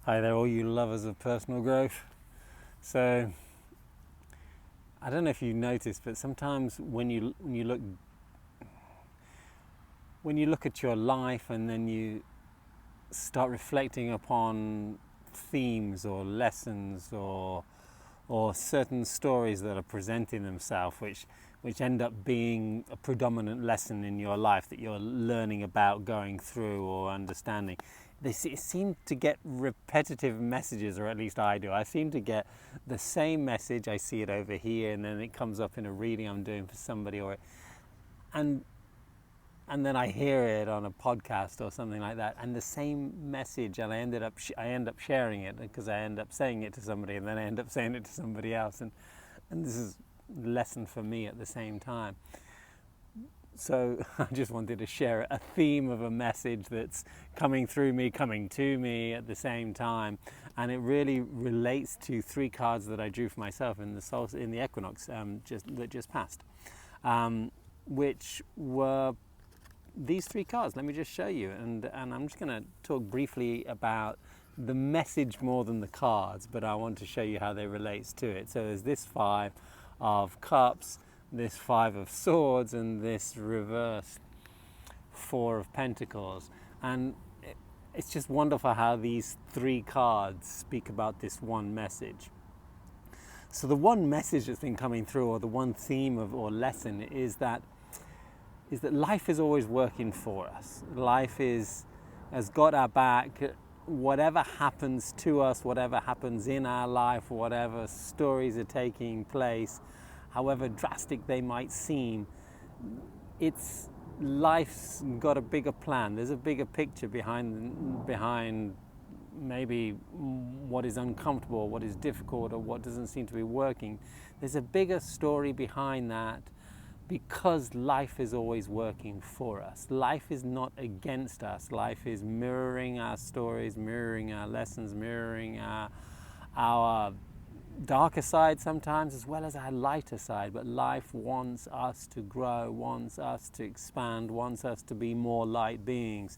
Hi there, all you lovers of personal growth. So, I don't know if you noticed, but sometimes when you look at your life and then you start reflecting upon themes or lessons or certain stories that are presenting themselves, which end up being a predominant lesson in your life that you're learning about, going through, or understanding. They seem to get repetitive messages, or at least I do. I seem to get the same message. I see it over here, and then it comes up in a reading I'm doing for somebody, and then I hear it on a podcast or something like that, and the same message, and I end up sharing it because I end up saying it to somebody, and then I end up saying it to somebody else, and this is a lesson for me at the same time. So I just wanted to share a theme of a message that's coming through me, coming to me at the same time, and it really relates to 3 cards that I drew for myself in the Equinox that just passed, which were these 3 cards. Let me just show you, and I'm just going to talk briefly about the message more than the cards, but I want to show you how they relate to it. So there's this 5 of Cups, this 5 of Swords, and this reversed 4 of Pentacles. And it's just wonderful how these 3 cards speak about this one message. So the one message that's been coming through, or the one theme or lesson, is that life is always working for us. Life has got our back. Whatever happens to us, whatever happens in our life, whatever stories are taking place, however drastic they might seem, life's got a bigger plan. There's a bigger picture behind maybe what is uncomfortable, what is difficult, or what doesn't seem to be working. There's a bigger story behind that, because life is always working for us. Life is not against us. Life is mirroring our stories, mirroring our lessons, mirroring our darker side sometimes, as well as our lighter side. But life wants us to grow, wants us to expand, wants us to be more light beings.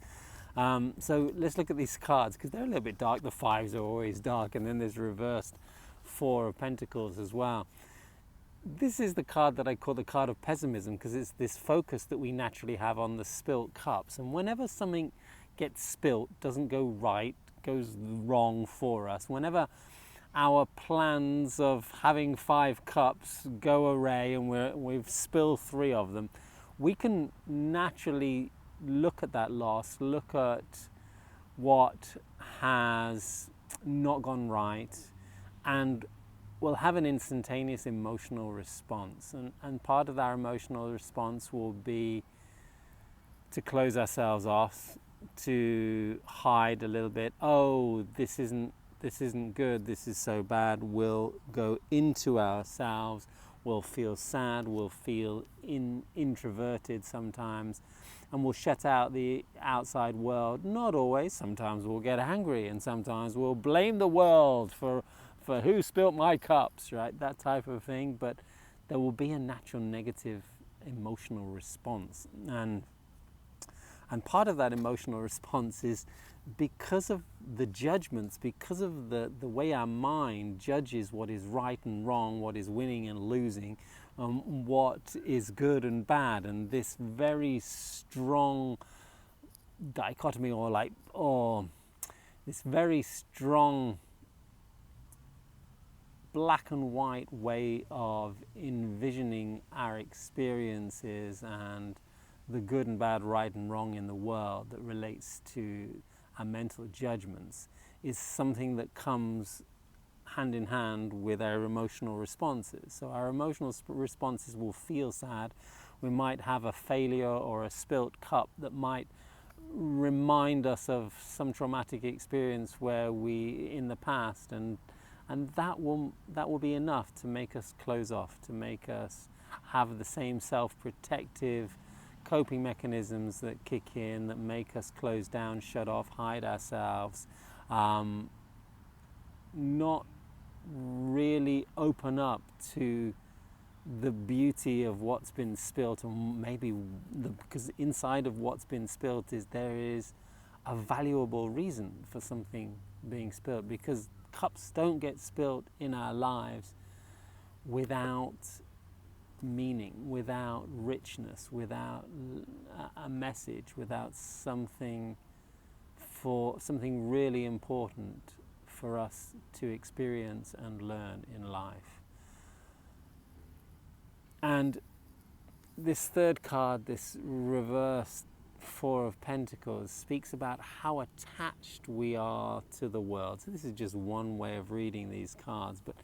So let's look at these cards, because they're a little bit dark. The 5s are always dark, and then there's reversed 4 of Pentacles as well. This is the card that I call the card of pessimism, because it's this focus that we naturally have on the spilt cups. And whenever something gets spilt, doesn't go right, goes wrong for us, whenever our plans of having 5 cups go awry and we've spilled 3 of them, we can naturally look at that loss, look at what has not gone right, and we'll have an instantaneous emotional response. And part of our emotional response will be to close ourselves off, to hide a little bit. Oh, this isn't good, this is so bad. We'll go into ourselves, we'll feel sad, we'll feel introverted sometimes, and we'll shut out the outside world. Not always. Sometimes we'll get angry, and sometimes we'll blame the world for who spilt my cups, right? That type of thing. But there will be a natural negative emotional response, and part of that emotional response is because of the judgments, because of the way our mind judges what is right and wrong, what is winning and losing, what is good and bad, and this very strong dichotomy, or this very strong black and white way of envisioning our experiences and the good and bad, right and wrong in the world that relates to our mental judgments, is something that comes hand in hand with our emotional responses. So our emotional responses will feel sad. We might have a failure or a spilt cup that might remind us of some traumatic experience in the past, and that will be enough to make us close off, to make us have the same self-protective coping mechanisms that kick in, that make us close down, shut off, hide ourselves, not really open up to the beauty of what's been spilt, and maybe because inside of what's been spilt there is a valuable reason for something being spilt, because cups don't get spilt in our lives without meaning, without richness, without a message, without something really important for us to experience and learn in life. And this third card, this reversed Four of Pentacles, speaks about how attached we are to the world. So this is just one way of reading these cards, but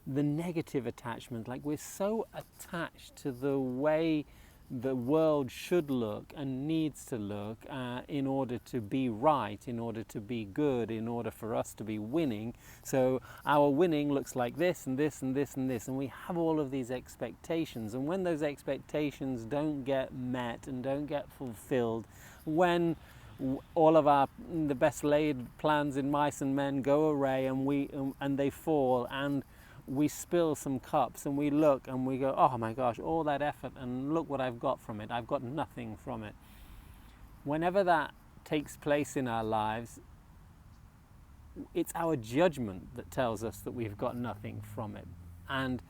the negative attachment, like we're so attached to the way the world should look and needs to look in order to be right, in order to be good, in order for us to be winning. So our winning looks like this and this and this and this, and we have all of these expectations, and when those expectations don't get met and don't get fulfilled, when all of the best laid plans in mice and men go awry and they fall, and we spill some cups, and we look and we go, oh my gosh, all that effort, and look what I've got from it. I've got nothing from it. Whenever that takes place in our lives, it's our judgment that tells us that we've got nothing from it. And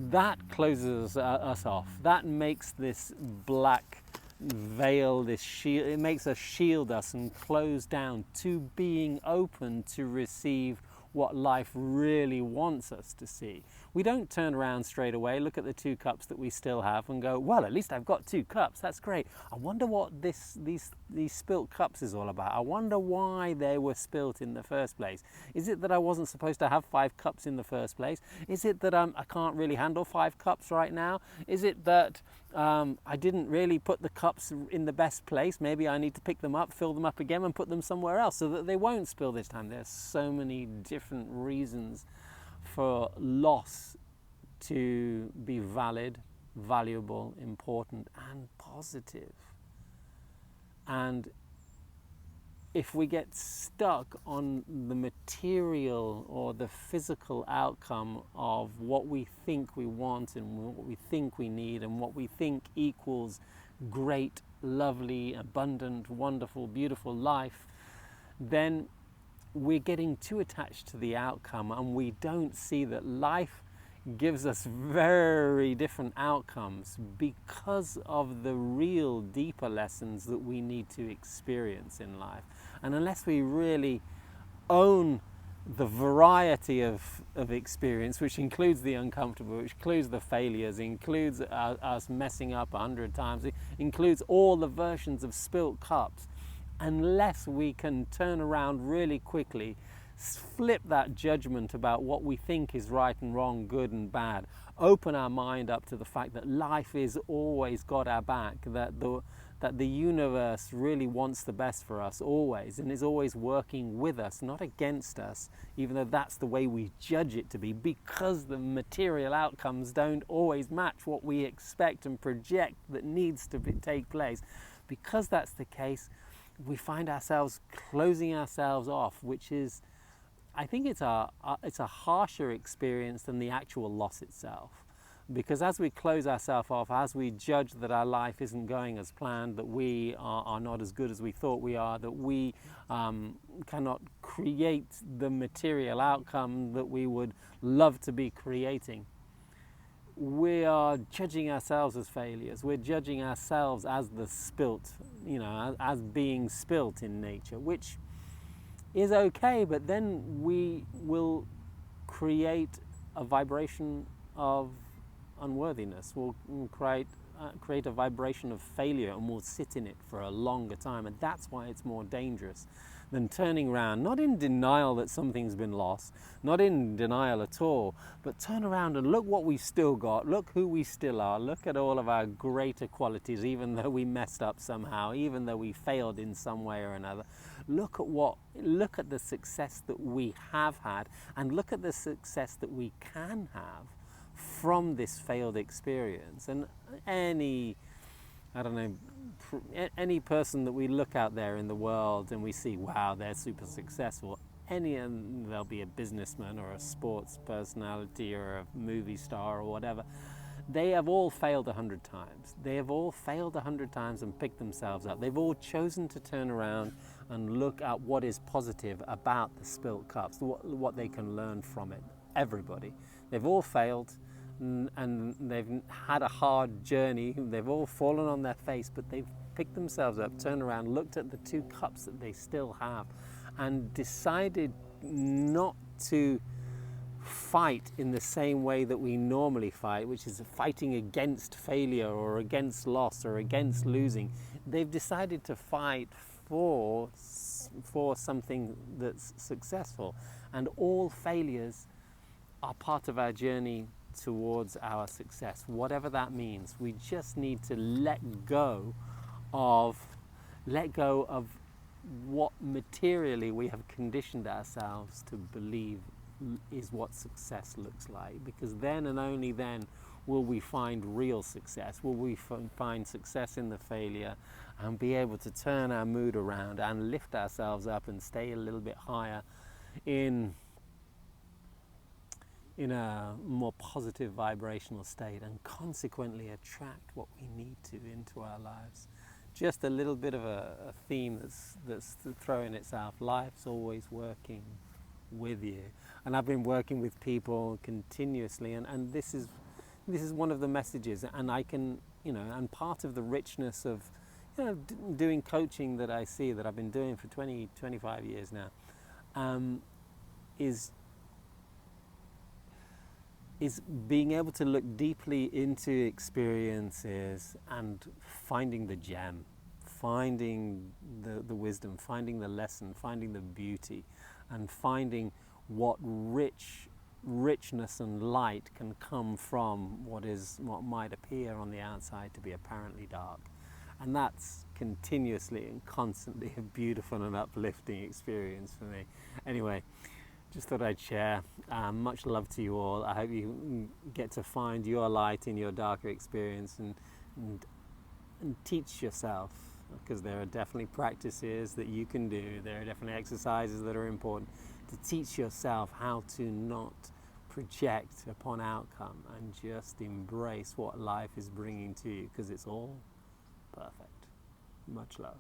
that closes us off. That makes this black veil, this shield, it makes us shield us and close down to being open to receive what life really wants us to see. We don't turn around straight away, look at the 2 cups that we still have and go, well, at least I've got 2 cups, that's great. I wonder what these spilt cups is all about. I wonder why they were spilt in the first place. Is it that I wasn't supposed to have 5 cups in the first place? Is it that I can't really handle 5 cups right now? Is it that I didn't really put the cups in the best place? Maybe I need to pick them up, fill them up again, and put them somewhere else so that they won't spill this time. There's so many different reasons for loss to be valid, valuable, important, and positive. And if we get stuck on the material or the physical outcome of what we think we want and what we think we need and what we think equals great, lovely, abundant, wonderful, beautiful life, then we're getting too attached to the outcome, and we don't see that life gives us very different outcomes because of the real deeper lessons that we need to experience in life. And unless we really own the variety of experience, which includes the uncomfortable, which includes the failures, includes us messing up 100 times, it includes all the versions of spilt cups, unless we can turn around really quickly, flip that judgment about what we think is right and wrong, good and bad, open our mind up to the fact that life is always got our back, that the universe really wants the best for us always, and is always working with us, not against us, even though that's the way we judge it to be, because the material outcomes don't always match what we expect and project that needs to take place. Because that's the case, we find ourselves closing ourselves off, which is, I think it's a harsher experience than the actual loss itself. Because as we close ourselves off, as we judge that our life isn't going as planned, that we are not as good as we thought we are, that we cannot create the material outcome that we would love to be creating, we are judging ourselves as failures. We're judging ourselves as the spilt, as being spilt in nature, which is okay, but then we will create a vibration of unworthiness. We'll create a vibration of failure, and we'll sit in it for a longer time. And that's why it's more dangerous than turning around, not in denial that something's been lost, not in denial at all, but turn around and look what we've still got, look who we still are, look at all of our greater qualities, even though we messed up somehow, even though we failed in some way or another. Look at the success that we have had, and look at the success that we can have from this failed experience. And any person that we look out there in the world and we see, wow, they're super successful, they'll be a businessman or a sports personality or a movie star or whatever, they have all failed 100 times. They have all failed 100 times and picked themselves up. They've all chosen to turn around and look at what is positive about the spilt cups, what they can learn from it. Everybody. They've all failed and they've had a hard journey. They've all fallen on their face, but they've picked themselves up, turned around, looked at the 2 cups that they still have, and decided not to fight in the same way that we normally fight, which is fighting against failure or against loss or against losing. They've decided to fight for something that's successful, and all failures are part of our journey towards our success, whatever that means. We just need to let go of what materially we have conditioned ourselves to believe is what success looks like, because then and only then will we find real success, will we find success in the failure and be able to turn our mood around and lift ourselves up and stay a little bit higher in a more positive vibrational state, and consequently attract what we need to into our lives. Just a little bit of a theme that's throwing itself. Life's always working with you, and I've been working with people continuously, and this is one of the messages, and I can, and part of the richness of doing coaching that I see, that I've been doing for 25 years now, is being able to look deeply into experiences and finding the gem, finding the wisdom, finding the lesson, finding the beauty, and finding what richness and light can come from what might appear on the outside to be apparently dark. And that's continuously and constantly a beautiful and uplifting experience for me. Anyway, just thought I'd share. Much love to you all. I hope you get to find your light in your darker experience and teach yourself, because there are definitely practices that you can do. There are definitely exercises that are important to teach yourself how to not project upon outcome and just embrace what life is bringing to you, because it's all perfect. Much love.